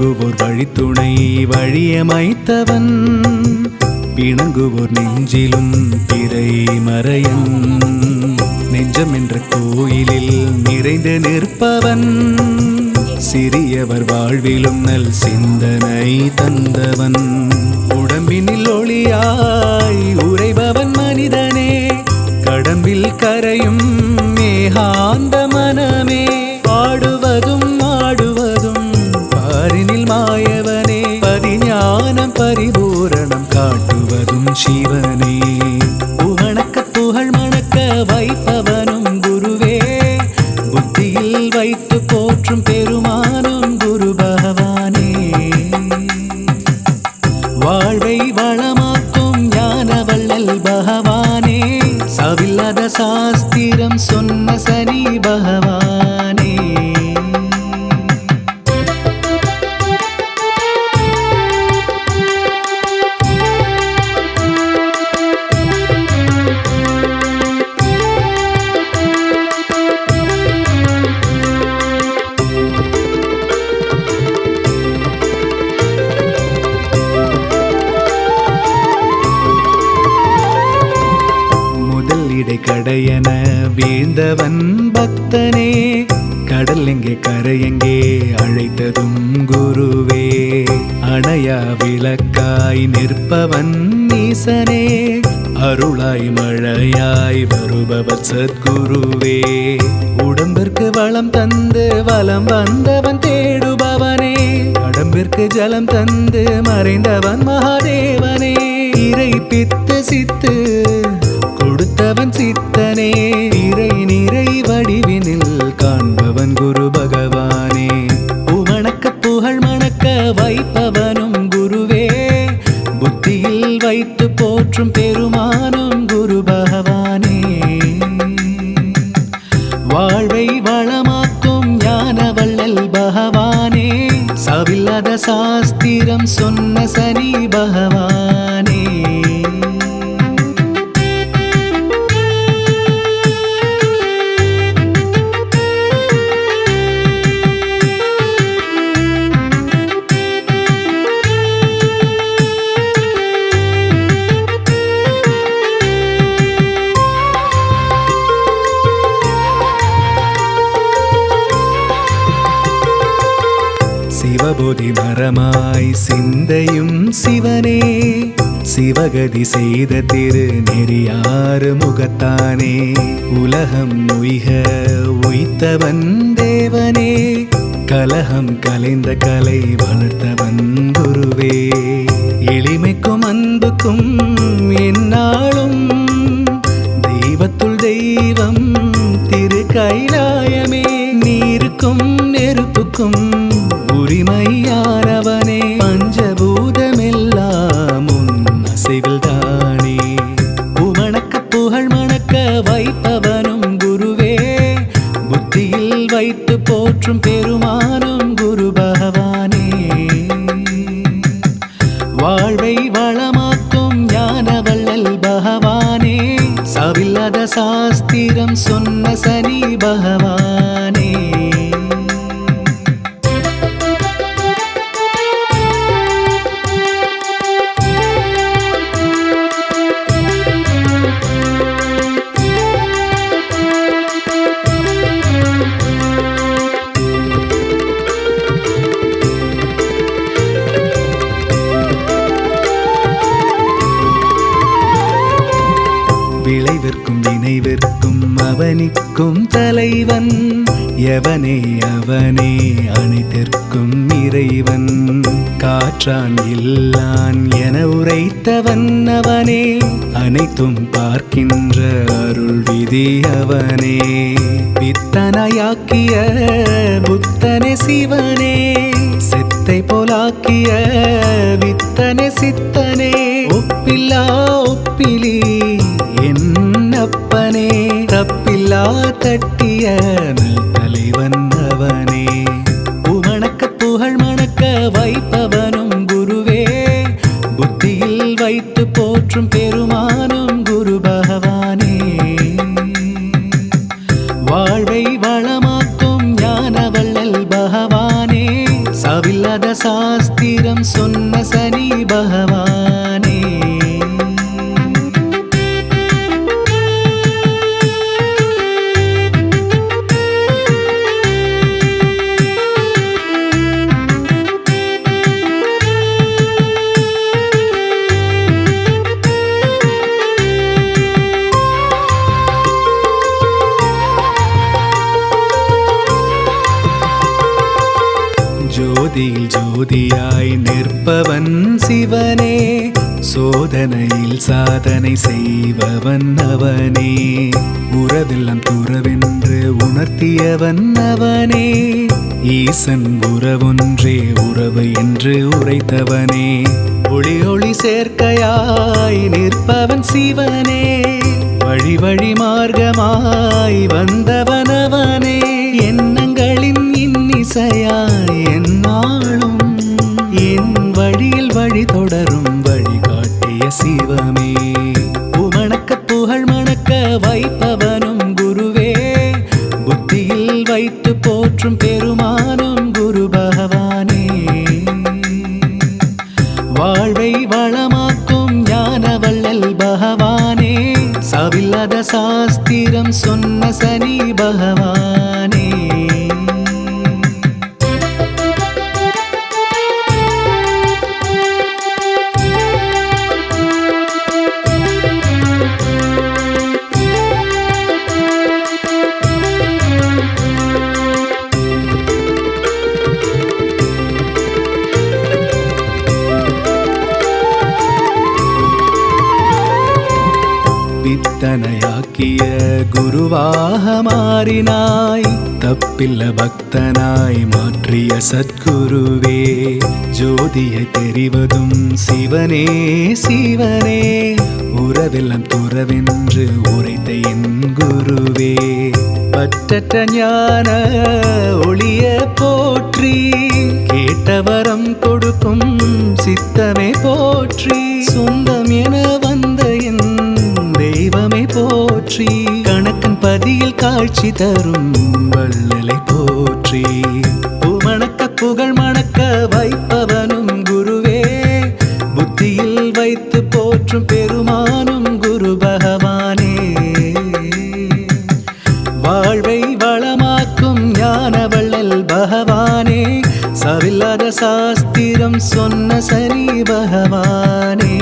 வணங்குவோர் வழித்துணை வழியமைத்தவன் பிணங்குவோர் நெஞ்சிலும் பிறை மறையன் நெஞ்சம் என்ற கோயிலில் நிறைந்து நிற்பவன் சிறியவர் வாழ்விலும் நல் சிந்தனை தந்தவன் உடம்பினில் ஒளியாய் உறைபவன் மனிதனே கடம்பில் கரையும் மேகாந்த மனமே பாடுவதும் ஆடுவதும் பாரினில் மாயவனே பதிஞானம் பரிபூரணம் காட்டுவதும் சிவனே புகழக்க புகழ் மணக்க வைப்பவனும் குருவே புத்தியில் வைத்து போற்றும் பெருமானும் குரு பகவானே வாழ்வை வளமாக்கும் ஞான வள்ளல் பகவானே சவில்லாத சாஸ்திரம் சொன்ன சனி பகவானே கடையன வீழ்ந்தவன் பக்தனே கடல் எங்கே கரையெங்கே அழைத்ததும் குருவே அணையா விளக்காய் நிற்பவன் ஈசனே அருளாய் மழையாய் வருபவர் சத்குருவே உடம்பிற்கு வளம் தந்து வலம் வந்தவன் தேடுபவனே கடம்பிற்கு ஜலம் தந்து மறைந்தவன் மகாதேவனே இறை பித்து சித்து கொடுத்தவன் சித்தனே இறை நிறை வடிவினில் காண்பவன் குரு பகவானே புகழக்க புகழ் மணக்க வைப்பவனும் குருவே புத்தியில் வைத்து போற்றும் பெருமானும் குரு பகவானே வாழ்வை வளமாக்கும் ஞான வள்ளல் பகவானே சவில்லாத சாஸ்திரம் சொன்ன சனி பகவானே சிவபோதி மரமாய் சிந்தையும் சிவனே சிவகதி செய்த திரு நெறியாறு முகத்தானே உலகம் உய்க உய்த்தவன் தேவனே கலகம் கலைந்த கலை வளர்த்தவன் குருவே எளிமைக்கும் அன்புக்கும் எந்நாளும் தெய்வத்துள் தெய்வம் திரு கைலாயமே நீருக்கும் நெருப்புக்கும் உரிமையானவனே பஞ்சபூதமெல்லாம் உன் அசைவில் தானே புகழக்க புகழ் மணக்க வைப்பவனும் குருவே புத்தியில் வைத்து போற்றும் பெருமானும் குரு பகவானே வாழ்வை வளமாக்கும் ஞான வள்ளல் பகவானே சவில்லாத சாஸ்திரம் சொன்ன சனி பகவானே விளைவிற்கும் வினைவிற்கும் அவனிக்கும் தலைவன் எவனே அவனே அனைத்திற்கும் இறைவன் காற்றான் இல்லான் என உரைத்தவன் அவனே அனைத்தும் பார்க்கின்ற அருள் விதி அவனே பித்தனையாக்கிய புத்தனே சிவனே சித்தை போலாக்கிய வித்தனே சித்தனே ஒப்பில்லா ஒப்பிலி என்னப்பனே தப்பில்லா தட்டிய தலைவன் அவனே புகழக்க புகழ் மணக்க வைப்பவனும் குருவே புத்தியில் வைத்து போற்றும் பெருமானும் குரு பகவானே வாழ்வை வளமாக்கும் ஞான வள்ளல் பகவானே சவில்லா சவில்லாத சாஸ்திரம் சொன்ன சனி பகவானே. ஜோதியில் ஜோதியாய் நிற்பவன் சிவனே, சோதனையில் சாதனை செய்பவன் அவனே. உறவெல்லாம் துறவென்று உணர்த்தியவன் அவனே, ஈசன் உறவொன்றே உறவு என்று உரைத்தவனே. ஒளி ஒளி சேர்க்கையாய் நிற்பவன் சிவனே, வழி வழி மார்க்கமாய் வந்தவன் அவனே. எண்ணங்களின் இன்னிசையாய் என்னாலும் என் வழியில் வழி தொடரும் வழிகாட்டிய சிவமே. புமணக்க புகழ் மணக்க வைப்பவனும் குருவே, புத்தியில் வைத்து போற்றும் பெருமானும் குரு பகவானே. வாழ்வை வளமாக்கும் ஞான வள்ளல் பகவானே, சவில்லாத சாஸ்திரம் சொன்ன சனி பகவானே. பித்தனையாக்கிய குருவாக மாறினாய், தப்பில்ல பக்தனாய் மாற்றிய சத்குருவே. ஜோதியை தெரிவதும் சிவனே சிவனே, உறவெல்லாம் துறவென்று உரைத்த என் குருவே. பற்றற்ற ஞான ஒளிய போற்றி, கேட்டவரம் கொடுக்கும் சித்தமே போற்றி. சொந்தம் என வந்த என் தெய்வமே போற்றி, கணக்கன் பதியில் காட்சி தரும் வள்ளலை போற்றி. புமணக்க புகழ் மணக்க வைப்பவனும் குருவே, புத்தியில் வைத்து போற்றும் பெருமானும் குரு பகவானே. வாழ்வை வளமாக்கும் ஞான வள்ளல் பகவானே, சவில்லாத சாஸ்திரம் சொன்ன சனி பகவானே.